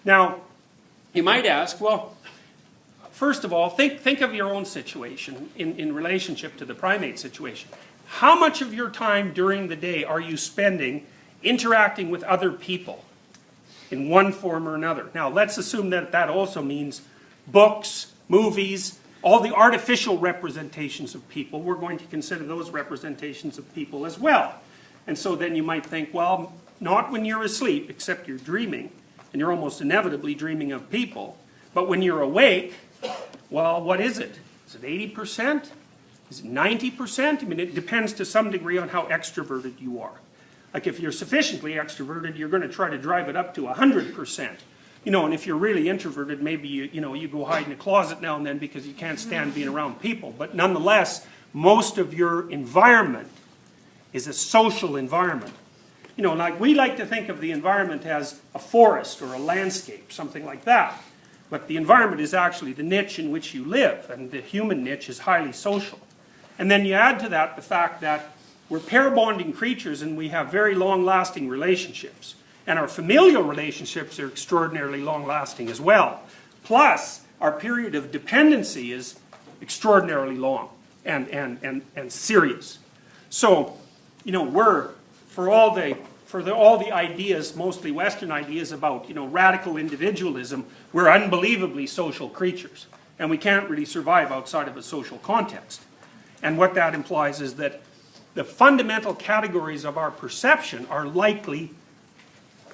Now, you might ask, well, first of all, think of your own situation in relationship to the primate situation. How much of your time during the day are you spending interacting with other people in one form or another? Now, let's assume that that also means books, movies, all the artificial representations of people. We're going to consider those representations of people as well. And so then you might think, well, not when you're asleep, except you're dreaming, and you're almost inevitably dreaming of people. But when you're awake, well, what is it? Is it 80%? Is it 90%? I mean, it depends to some degree on how extroverted you are. Like if you're sufficiently extroverted, you're going to try to drive it up to 100%. You know, and if you're really introverted, maybe you go hide in a closet now and then because you can't stand being around people. But nonetheless, most of your environment is a social environment. You know, like we like to think of the environment as a forest or a landscape, something like that. But the environment is actually the niche in which you live, and the human niche is highly social. And then you add to that the fact that we're pair-bonding creatures and we have very long-lasting relationships. And our familial relationships are extraordinarily long-lasting as well. Plus, our period of dependency is extraordinarily long and serious. So, you know, we're, for all the ideas, mostly Western ideas about, radical individualism, we're unbelievably social creatures. And we can't really survive outside of a social context. And what that implies is that the fundamental categories of our perception are likely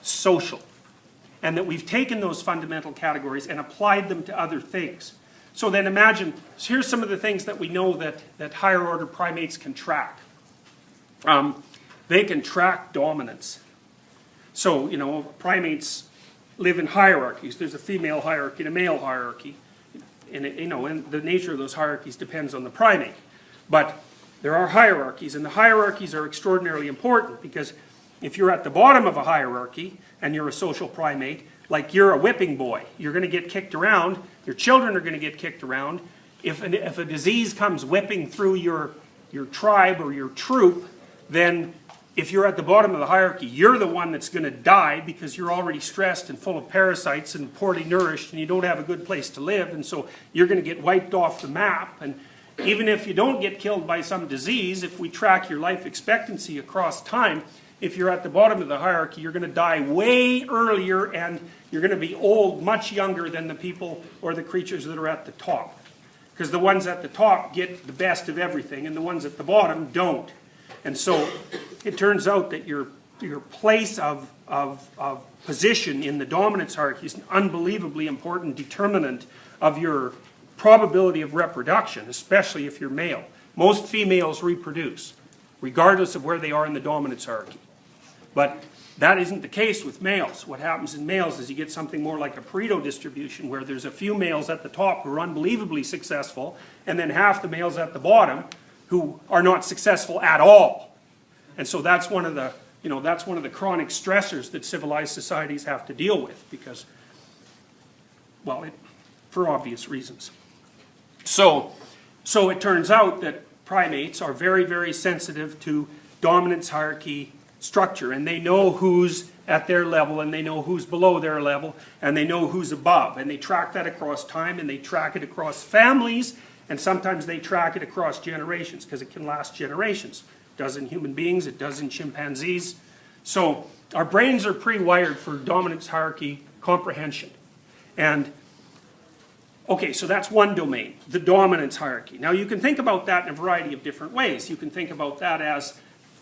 social. And that we've taken those fundamental categories and applied them to other things. So then imagine, here's some of the things that we know that higher order primates can track. They can track dominance. So, primates live in hierarchies. There's a female hierarchy and a male hierarchy. And, and the nature of those hierarchies depends on the primate. But there are hierarchies, and the hierarchies are extraordinarily important because if you're at the bottom of a hierarchy and you're a social primate, like you're a whipping boy, you're going to get kicked around, your children are going to get kicked around. If a disease comes whipping through your tribe or your troop, then if you're at the bottom of the hierarchy, you're the one that's going to die because you're already stressed and full of parasites and poorly nourished and you don't have a good place to live, and so you're going to get wiped off the map. And even if you don't get killed by some disease, if we track your life expectancy across time, if you're at the bottom of the hierarchy, you're going to die way earlier and you're going to be old much younger than the people or the creatures that are at the top. Because the ones at the top get the best of everything and the ones at the bottom don't. And so it turns out that your place of position in the dominance hierarchy is an unbelievably important determinant of your probability of reproduction, especially if you're male. Most females reproduce, regardless of where they are in the dominance hierarchy. But that isn't the case with males. What happens in males is you get something more like a Pareto distribution, where there's a few males at the top who are unbelievably successful, and then half the males at the bottom who are not successful at all. And so that's one of the, that's one of the chronic stressors that civilized societies have to deal with, because, well, for obvious reasons. So it turns out that primates are very, very sensitive to dominance hierarchy structure, and they know who's at their level, and they know who's below their level, and they know who's above, and they track that across time, and they track it across families, and sometimes they track it across generations, because it can last generations. It does in human beings, it does in chimpanzees. So our brains are pre-wired for dominance hierarchy comprehension. And okay, so that's one domain, the dominance hierarchy. Now you can think about that in a variety of different ways. You can think about that as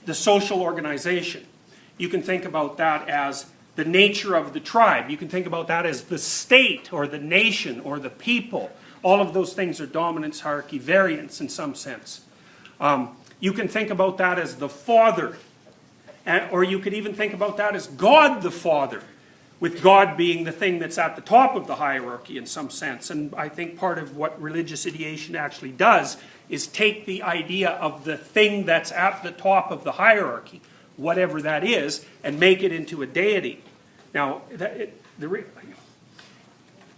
the social organization. You can think about that as the nature of the tribe. You can think about that as the state or the nation or the people. All of those things are dominance hierarchy variants in some sense. You can think about that as the father. Or you could even think about that as God the Father, with God being the thing that's at the top of the hierarchy in some sense. And I think part of what religious ideation actually does is take the idea of the thing that's at the top of the hierarchy, whatever that is, and make it into a deity. Now,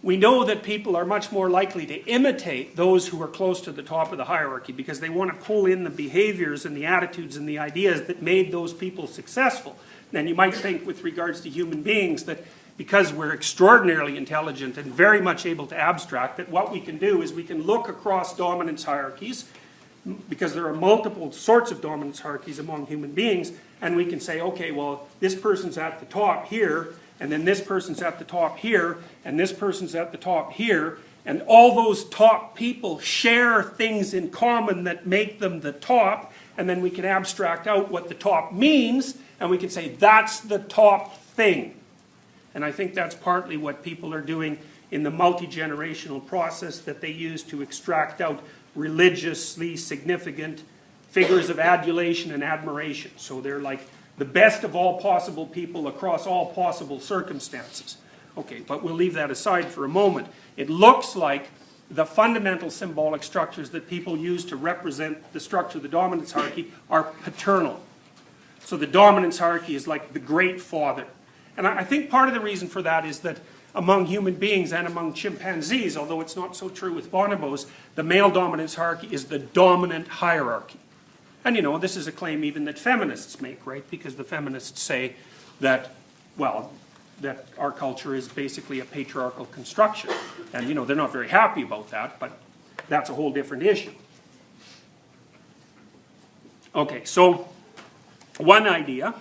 we know that people are much more likely to imitate those who are close to the top of the hierarchy because they want to pull in the behaviors and the attitudes and the ideas that made those people successful. And you might think with regards to human beings that because we're extraordinarily intelligent and very much able to abstract, that what we can do is we can look across dominance hierarchies, because there are multiple sorts of dominance hierarchies among human beings, and we can say, okay, well, this person's at the top here, and then this person's at the top here, and this person's at the top here, and all those top people share things in common that make them the top, and then we can abstract out what the top means, and we can say, that's the top thing. And I think that's partly what people are doing in the multi-generational process that they use to extract out religiously significant figures of adulation and admiration. So they're like the best of all possible people across all possible circumstances. Okay, but we'll leave that aside for a moment. It looks like the fundamental symbolic structures that people use to represent the structure of the dominance hierarchy are paternal. So the dominance hierarchy is like the great father. And I think part of the reason for that is that among human beings and among chimpanzees, although it's not so true with bonobos, the male dominance hierarchy is the dominant hierarchy. And you know, this is a claim even that feminists make, right? Because the feminists say that, well, that our culture is basically a patriarchal construction. And you know, they're not very happy about that, but that's a whole different issue. Okay, so one idea